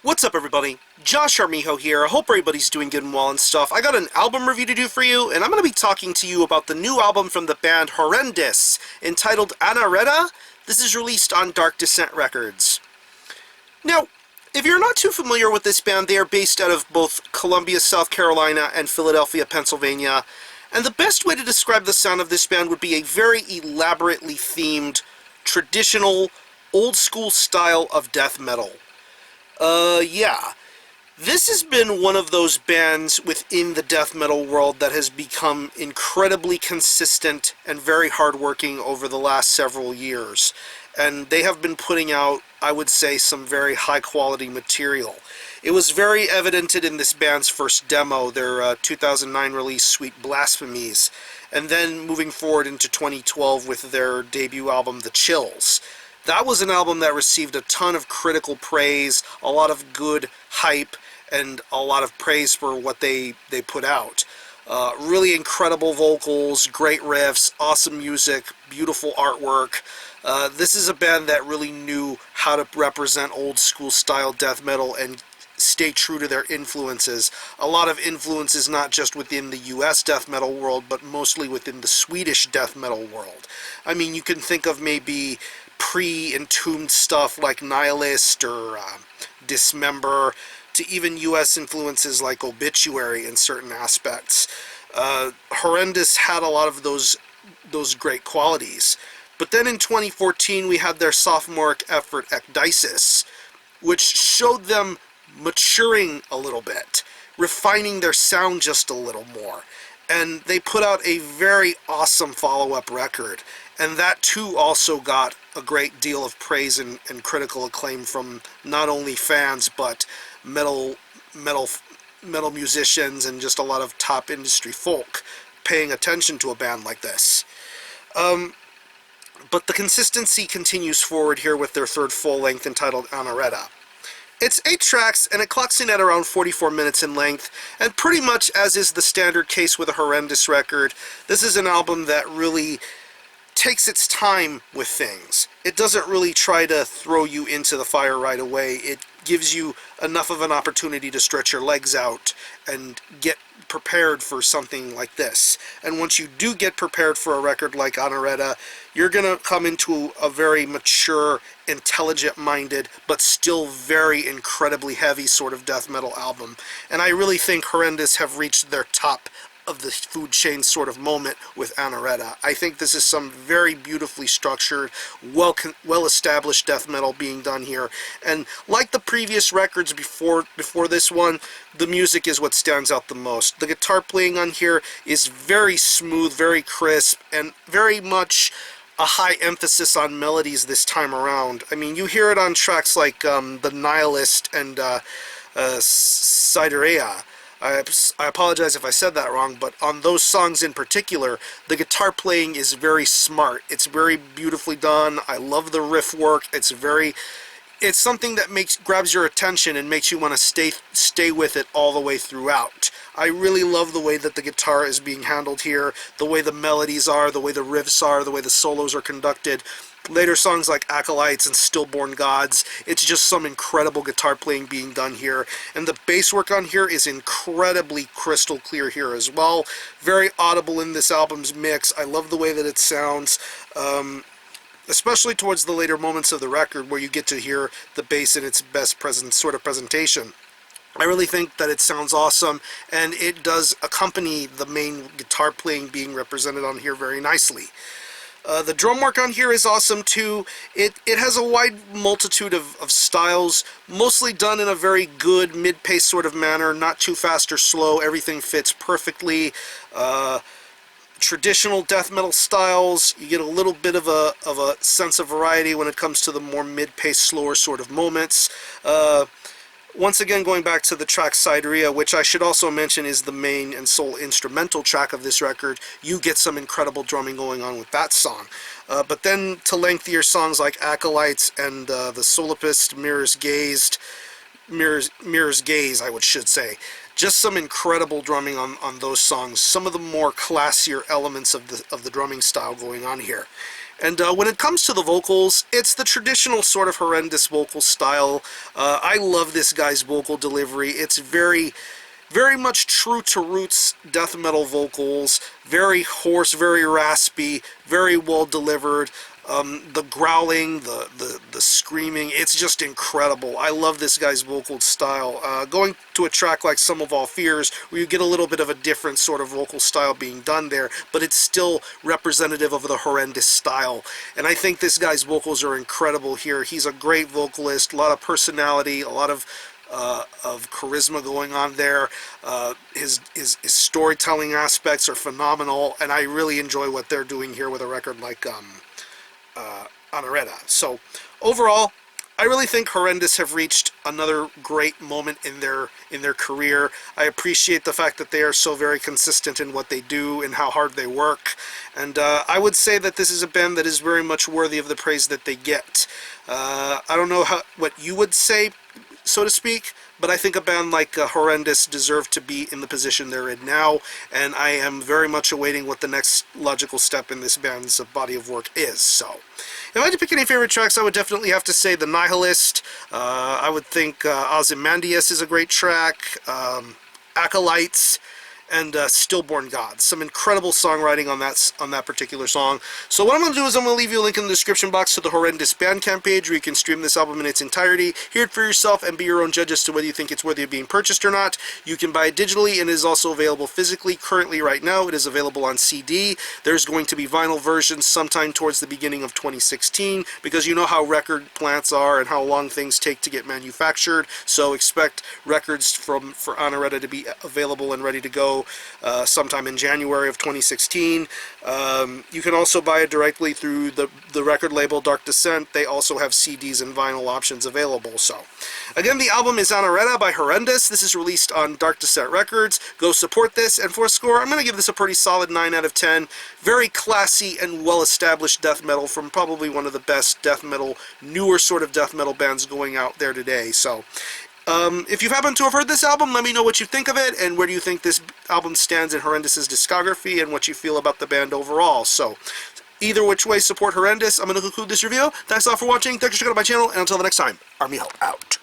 What's up, everybody? Josh Armijo here. I hope everybody's doing good and well and stuff. I got an album review to do for you, and I'm going to be talking to you about the new album from the band Horrendous, entitled Anareta. This is released on Dark Descent Records. Now, if you're not too familiar with this band, they are based out of both Columbia, South Carolina, and Philadelphia, Pennsylvania. And the best way to describe the sound of this band would be a very elaborately themed, traditional, old-school style of death metal. Yeah. This has been one of those bands within the death metal world that has become incredibly consistent and very hardworking over the last several years. And they have been putting out, I would say, some very high-quality material. It was very evidented in this band's first demo, their 2009 release, Sweet Blasphemies, and then moving forward into 2012 with their debut album, The Chills. That was an album that received a ton of critical praise, a lot of good hype, and a lot of praise for what they put out. Really incredible vocals, great riffs, awesome music, beautiful artwork. This is a band that really knew how to represent old school style death metal and stay true to their influences. A lot of influences not just within the US death metal world, but mostly within the Swedish death metal world. I mean, you can think of maybe pre-entombed stuff like Nihilist or Dismember, to even US influences like Obituary in certain aspects. Horrendous had a lot of those great qualities. But then in 2014 we had their sophomoric effort, Ecdysis, which showed them maturing a little bit, refining their sound just a little more. And they put out a very awesome follow-up record. And that too also got a great deal of praise and critical acclaim from not only fans, but metal musicians and just a lot of top industry folk paying attention to a band like this. But the consistency continues forward here with their third full-length entitled Anareta. It's 8 tracks, and it clocks in at around 44 minutes in length, and pretty much as is the standard case with a Horrendous record, this is an album that really takes its time with things. It doesn't really try to throw you into the fire right away. It gives you enough of an opportunity to stretch your legs out and get prepared for something like this. And once you do get prepared for a record like Anareta, you're going to come into a very mature, intelligent-minded, but still very incredibly heavy sort of death metal album. And I really think Horrendous have reached their top of the food chain sort of moment with Anareta. I think this is some very beautifully structured, well-established death metal being done here. And like the previous records before this one, the music is what stands out the most. The guitar playing on here is very smooth, very crisp, and very much a high emphasis on melodies this time around. I mean, you hear it on tracks like The Nihilist and Siderea. I apologize if I said that wrong, but on those songs in particular, the guitar playing is very smart. It's very beautifully done. I love the riff work. It's something that grabs your attention and makes you want to stay with it all the way throughout. I really love the way that the guitar is being handled here, the way the melodies are, the way the riffs are, the way the solos are conducted. Later songs like Acolytes and Stillborn Gods, it's just some incredible guitar playing being done here. And the bass work on here is incredibly crystal clear here as well. Very audible in this album's mix. I love the way that it sounds, especially towards the later moments of the record where you get to hear the bass in its best sort of presentation. I really think that it sounds awesome, and it does accompany the main guitar playing being represented on here very nicely. The drum work on here is awesome too. It has a wide multitude of styles, mostly done in a very good mid-pace sort of manner, not too fast or slow. Everything fits perfectly. Traditional death metal styles, you get a little bit of a sense of variety when it comes to the more mid-pace, slower sort of moments. Once again, going back to the track Siderea, which I should also mention is the main and sole instrumental track of this record, you get some incredible drumming going on with that song. But then to lengthier songs like Acolytes and the Solipsist, Mirror's Gaze, I should say. Just some incredible drumming on those songs. Some of the more classier elements of the drumming style going on here. And when it comes to the vocals, it's the traditional sort of Horrendous vocal style. I love this guy's vocal delivery. It's very much true to roots death metal vocals, very hoarse, very raspy, very well delivered. The growling, the screaming, it's just incredible. I love this guy's vocal style. Going to a track like Sum of All Fears, where you get a little bit of a different sort of vocal style being done there, but it's still representative of the Horrendous style. And I think this guy's vocals are incredible here. He's a great vocalist, a lot of personality, a lot of charisma going on there. His storytelling aspects are phenomenal, and I really enjoy what they're doing here with a record like Anareta. So overall, I really think Horrendous have reached another great moment in their career. I appreciate the fact that they are so very consistent in what they do and how hard they work. And I would say that this is a band that is very much worthy of the praise that they get. I don't know what you would say, so to speak, but I think a band like Horrendous deserve to be in the position they're in now, and I am very much awaiting what the next logical step in this band's body of work is. So, if I had to pick any favorite tracks, I would definitely have to say The Nihilist. I would think Ozymandias is a great track, Acolytes, and Stillborn Gods. Some incredible songwriting on that particular song. So what I'm going to do is I'm going to leave you a link in the description box to the Horrendous Bandcamp page where you can stream this album in its entirety, hear it for yourself, and be your own judge as to whether you think it's worthy of being purchased or not. You can buy it digitally, and it is also available physically. Currently, right now, it is available on CD. There's going to be vinyl versions sometime towards the beginning of 2016, because you know how record plants are and how long things take to get manufactured. So expect records for Anareta to be available and ready to go sometime in January of 2016. You can also buy it directly through the record label Dark Descent. They also have CDs and vinyl options available. So, again, the album is Anareta by Horrendous. This is released on Dark Descent Records. Go support this, and for a score, I'm going to give this a pretty solid 9 out of 10. Very classy and well-established death metal from probably one of the best death metal, newer sort of death metal bands going out there today. So, if you happen to have heard this album, let me know what you think of it, and where do you think this album stands in Horrendous's discography, and what you feel about the band overall. So, either which way, support Horrendous. I'm going to conclude this review. Thanks a lot for watching. Thanks for checking out my channel, and until the next time, Armijo out.